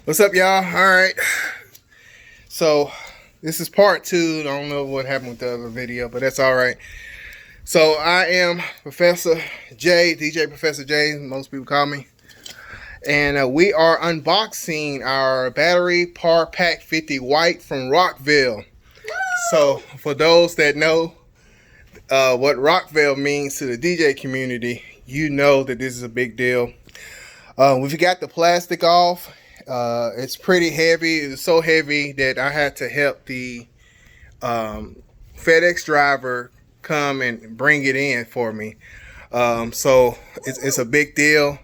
What's up, y'all? All right. So this is part 2. I don't know what happened with the other video, but that's all right. So I am Professor J, DJ Professor J, most people call me. And we are unboxing our Battery Par Pack 50 White from Rockville. So for those that know what Rockville means to the DJ community, you know that this is a big deal. We've got the plastic off. It's pretty heavy. It's so heavy that I had to help the FedEx driver come and bring it in for me. So it's a big deal.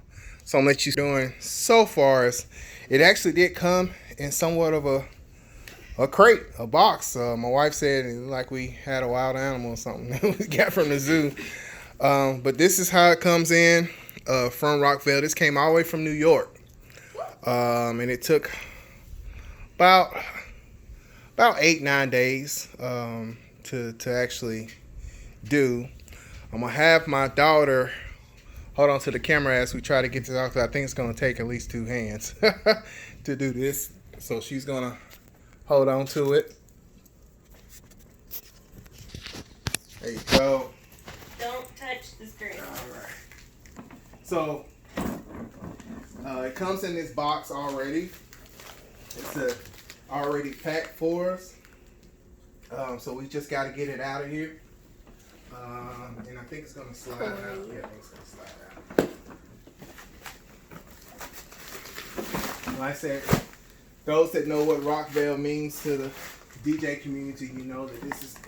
So I'm gonna let you doing so far as it actually did come in somewhat of a crate, a box. My wife said it looked like we had a wild animal or something that we got from the zoo. But this is how it comes in from Rockville. This came all the way from New York. And it took about 8-9 days to actually do. I'm gonna have my daughter hold on to the camera as we try to get this out, because I think it's gonna take at least 2 hands to do this. So she's gonna hold on to it. There you go. Don't touch the screen. All right. So it comes in this box already. It's already packed for us. So we just got to get it out of here. And I think it's going to slide out. Yeah, I think it's going to slide out. Like I said, those that know what Rockville means to the DJ community, you know that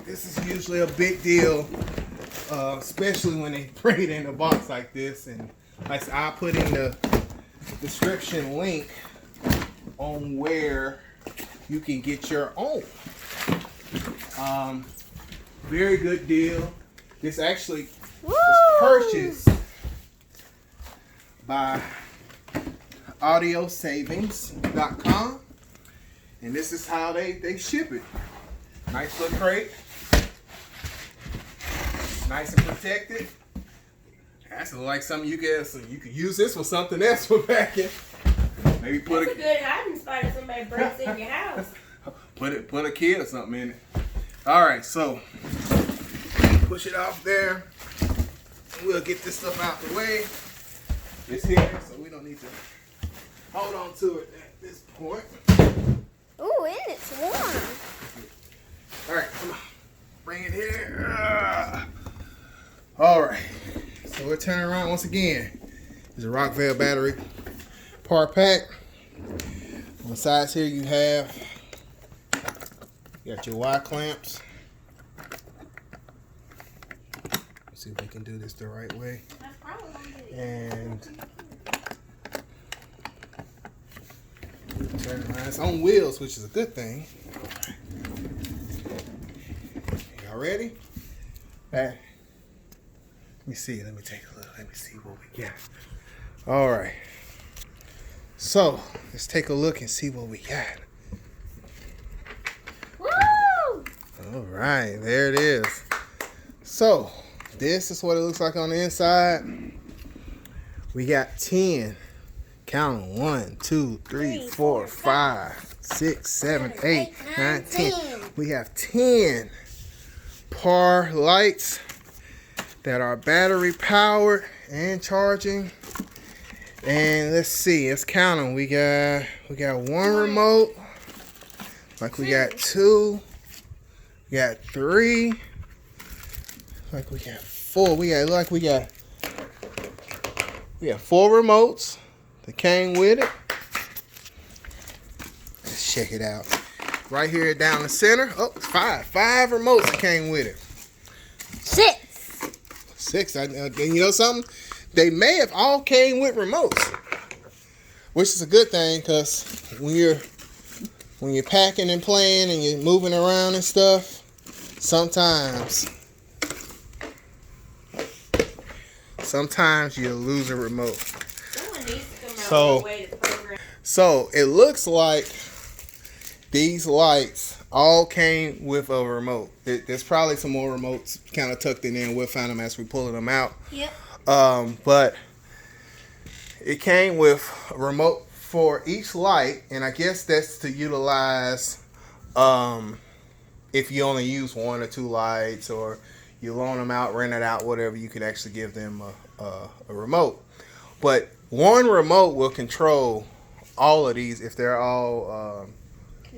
this is usually a big deal, especially when they bring it in a box like this. And like I said, I'll put in the description link on where you can get your own. Very good deal. This actually was purchased by audiosavings.com, and this is how they ship it. Nice little crate, nice and protected. That's like something you could use this for something else for packing. Maybe put That's a good hiding spot if somebody breaks in your house. Put a kid or something in it. All right, so push it off there. We'll get this stuff out the way. It's here, so we don't need to hold on to it at this point. Ooh, and it's warm. All right, come on, bring it here. All right, so we're turning around once again. There's a Rockville Battery Par Pack. On the sides here you got your Y clamps. Let's see if we can do this the right way. And turn around. It's on wheels, which is a good thing. Y'all ready? Let me see. Let me take a look. Let me see what we got. All right. So let's take a look and see what we got. Woo! All right, there it is. So this is what it looks like on the inside. We got 10. Count them. 1, 2, 3, 4, 5, 6, 7, 8, 9, 10. We have 10 par lights that are battery powered and charging. And let's see, let's count them. We got 1 remote. Like we got 2. We got 3. Like we got 4. We got 4 remotes that came with it. Let's check it out. Right here down the center. Oh, 5 remotes that came with it. 6. And you know something? They may have all came with remotes, which is a good thing, because when you're packing and playing and you're moving around and stuff, sometimes you lose a remote. Someone needs to come out with a way to program. So it looks like these lights all came with a remote. There's probably some more remotes kind of tucked in there, and we'll find them as we pull them out. Yep. But it came with a remote for each light, and I guess that's to utilize if you only use 1 or 2 lights, or you loan them out, rent it out, whatever, you could actually give them a remote. But one remote will control all of these if they're all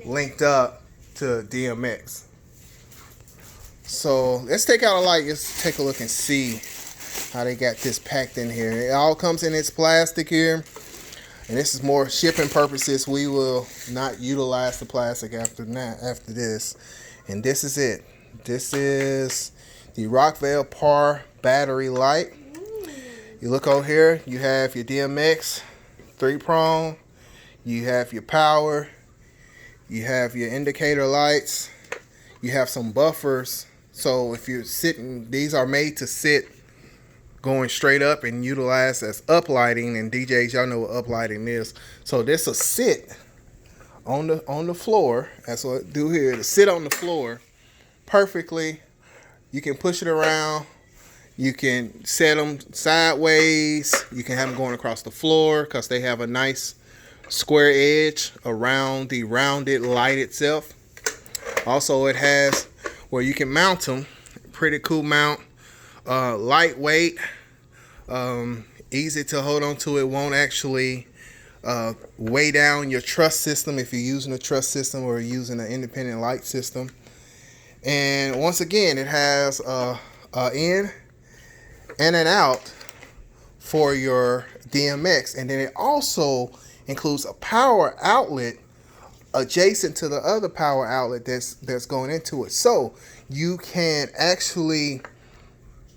linked up to DMX. So let's take out a light. Let's take a look and see how they got this packed in here. It all comes in its plastic here. And this is more shipping purposes. We will not utilize the plastic after this. And this is it. This is the Rockville Par battery light. You look over here, you have your DMX 3-prong. You have your power. You have your indicator lights. You have some buffers. So if you're sitting, these are made to sit going straight up and utilize as uplighting. And DJs, y'all know what uplighting is. So this will sit on the floor. That's what I do here. To sit on the floor perfectly. You can push it around. You can set them sideways. You can have them going across the floor because they have a nice square edge around the rounded light itself. Also, it has where you can mount them. Pretty cool mount. Lightweight. Easy to hold on to. It won't actually weigh down your truss system if you're using a truss system or using an independent light system. And once again, it has a in and an out for your DMX, and then it also includes a power outlet adjacent to the other power outlet that's going into it. So you can actually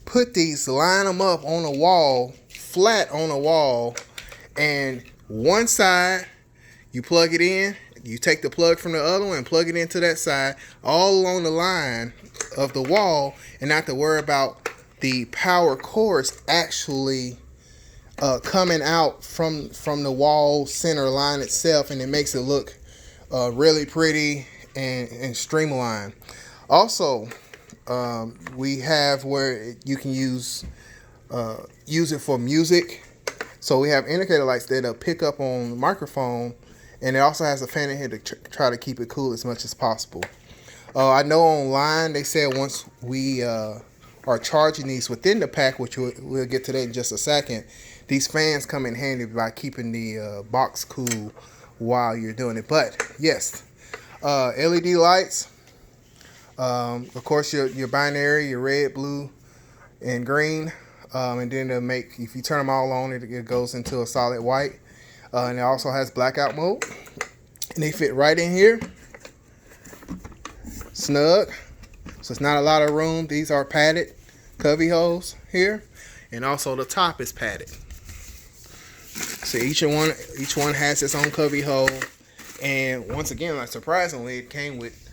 put these, line them up on a wall, flat on a wall, and one side you plug it in, you take the plug from the other one and plug it into that side, all along the line of the wall, and not to worry about the power cords actually coming out from the wall center line itself, and it makes it look really pretty and streamlined. Also, we have where you can use it for music. So we have indicator lights that'll pick up on the microphone, and it also has a fan in here to try to keep it cool as much as possible. I know online they said once we are charging these within the pack, which we'll get to that in just a second, these fans come in handy by keeping the box cool while you're doing it. But yes, LED lights, of course your binary, your red, blue, and green, and then they'll make, if you turn them all on, it goes into a solid white, and it also has blackout mode, and they fit right in here, snug. So it's not a lot of room. These are padded cubby holes here, and also the top is padded. So each one has its own cubby hole, and once again, like surprisingly, it came with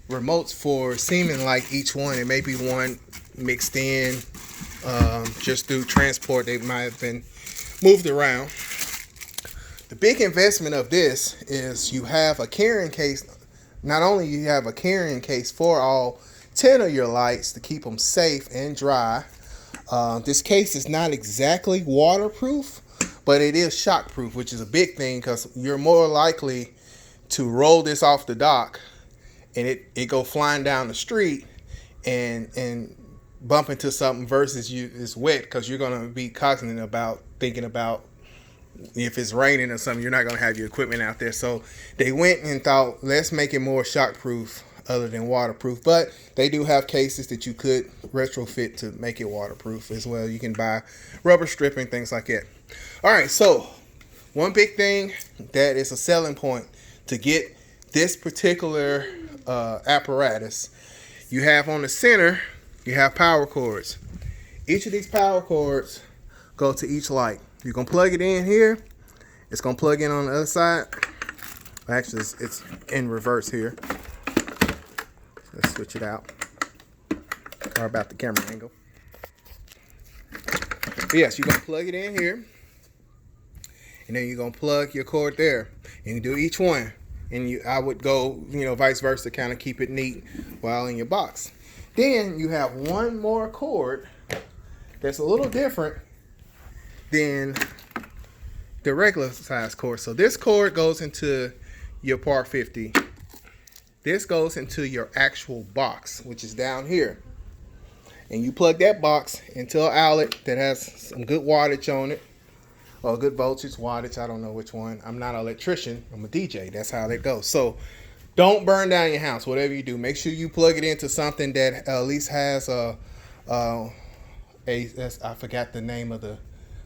remotes for seeming like each one. It may be one mixed in just through transport. They might have been moved around. The big investment of this is you have a carrying case. Not only you have a carrying case for all 10 of your lights to keep them safe and dry. This case is not exactly waterproof, but it is shockproof, which is a big thing because you're more likely to roll this off the dock and it go flying down the street and bump into something versus it's wet, because you're going to be cognizant about thinking about if it's raining or something, you're not going to have your equipment out there. So they went and thought, let's make it more shockproof other than waterproof. But they do have cases that you could retrofit to make it waterproof as well. You can buy rubber stripping, things like that. All right, so one big thing that is a selling point to get this particular apparatus, you have on the center, you have power cords. Each of these power cords go to each light. You're going to plug it in here. It's going to plug in on the other side. Actually, it's in reverse here. Let's switch it out. Sorry about the camera angle. But yes, you're going to plug it in here. And then you're going to plug your cord there. And you do each one. And I would go, vice versa, kind of keep it neat while in your box. Then you have one more cord that's a little different than the regular size cord. So this cord goes into your Par 50. This goes into your actual box, which is down here. And you plug that box into an outlet that has some good wattage on it, or good voltage, wattage, I don't know which one. I'm not an electrician, I'm a DJ. That's how that goes. So don't burn down your house. Whatever you do, make sure you plug it into something that at least has I forgot the name of the,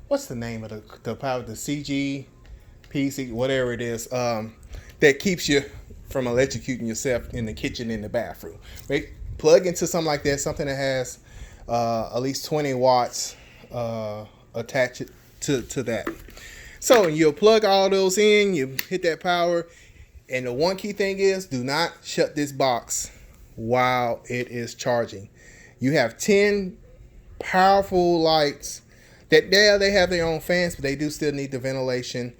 what's the name of the power, the CG, PC, whatever it is, that keeps you from electrocuting yourself in the kitchen, in the bathroom. Plug into something like that, something that has at least 20 watts attached to that. So you'll plug all those in, you hit that power, and the one key thing is, do not shut this box while it is charging. You have 10 powerful lights that, yeah, they have their own fans, but they do still need the ventilation.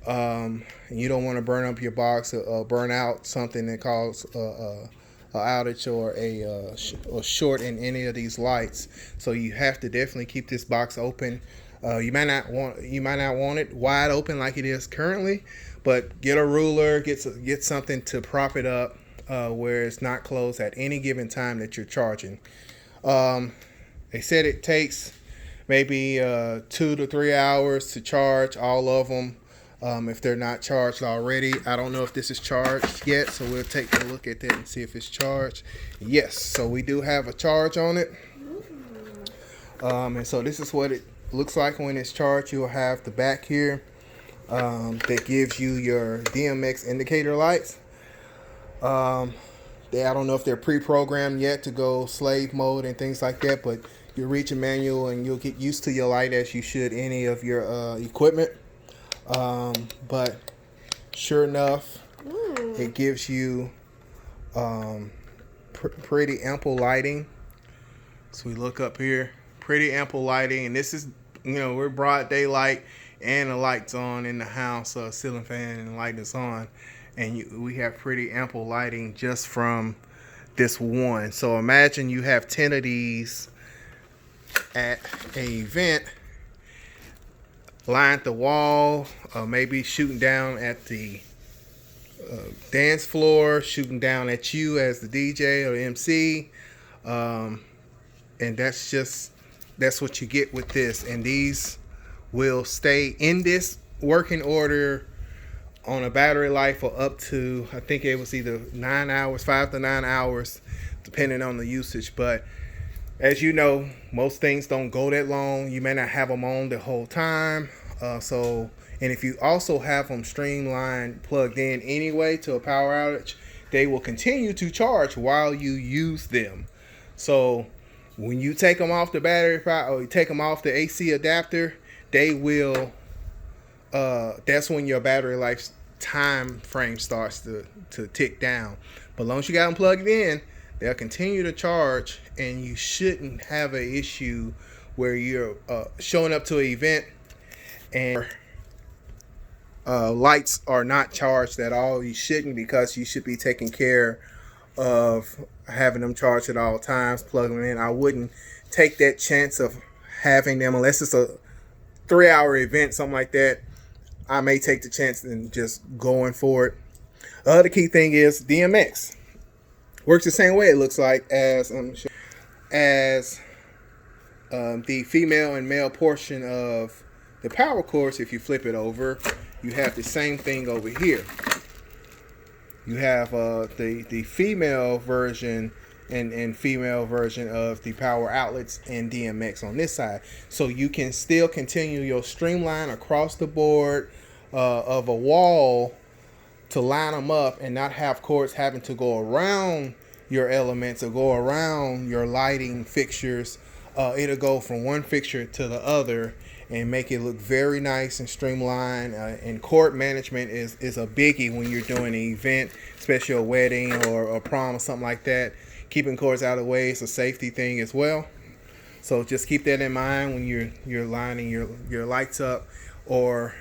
You don't want to burn up your box or burn out something that causes a outage or a short in any of these lights. So you have to definitely keep this box open. You might not want it wide open like it is currently, but get a ruler, get something to prop it up where it's not closed at any given time that you're charging. They said it takes maybe 2 to 3 hours to charge all of them. If they're not charged already. I don't know if this is charged yet, so we'll take a look at that and see if it's charged. Yes, so we do have a charge on it. And so this is what it looks like when it's charged. You'll have the back here that gives you your DMX indicator lights. I don't know if they're pre-programmed yet to go slave mode and things like that, but you reach a manual and you'll get used to your light as you should any of your equipment. But sure enough, it gives you pretty ample lighting. So we look up here, pretty ample lighting, and this is, we're broad daylight and the lights on in the house, ceiling fan and light is on, and we have pretty ample lighting just from this one. So imagine you have 10 of these at an event, lined the wall, maybe shooting down at the dance floor, shooting down at you as the DJ or MC, and that's what you get with this. And these will stay in this working order on a battery life for up to, I think it was either 9 hours, 5 to 9 hours, depending on the usage. But as you know, most things don't go that long. You may not have them on the whole time. And if you also have them streamlined, plugged in anyway to a power outage, they will continue to charge while you use them. So when you take them off the battery power, or you take them off the AC adapter, they will, that's when your battery life time frame starts to tick down. But as long as you got them plugged in, they'll continue to charge, and you shouldn't have an issue where you're showing up to an event and lights are not charged at all. You shouldn't, because you should be taking care of having them charged at all times, plugging them in. I wouldn't take that chance of having them unless it's a 3-hour event, something like that. I may take the chance and just going for it. The other key thing is DMX works the same way, it looks like, as the female and male portion of the power cords. If you flip it over, you have the same thing over here. You have the female version and female version of the power outlets and DMX on this side. So you can still continue your streamline across the board of a wall to line them up and not have cords having to go around your elements or go around your lighting fixtures. It'll go from one fixture to the other and make it look very nice and streamlined. And cord management is a biggie when you're doing an event, especially a wedding or a prom or something like that. Keeping cords out of the way is a safety thing as well. So just keep that in mind when you're lining your lights up, or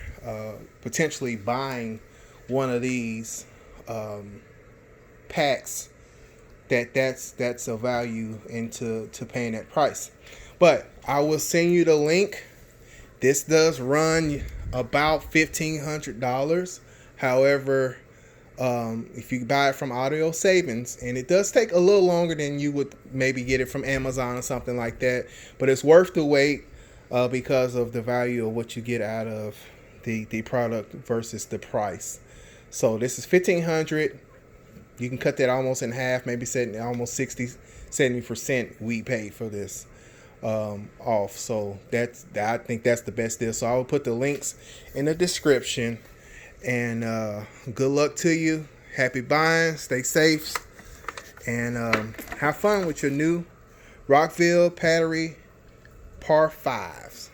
potentially buying one of these packs. That's a value into paying that price. But I will send you the link. This does run about $1,500. However, if you buy it from Audio Savings, and it does take a little longer than you would maybe get it from Amazon or something like that, but it's worth the wait because of the value of what you get out of the product versus the price. So this is $1,500. You can cut that almost in half, maybe almost 70% we pay for this off. So I think that's the best deal. So I will put the links in the description. And good luck to you. Happy buying. Stay safe. And have fun with your new Rockville Battery Par 5s.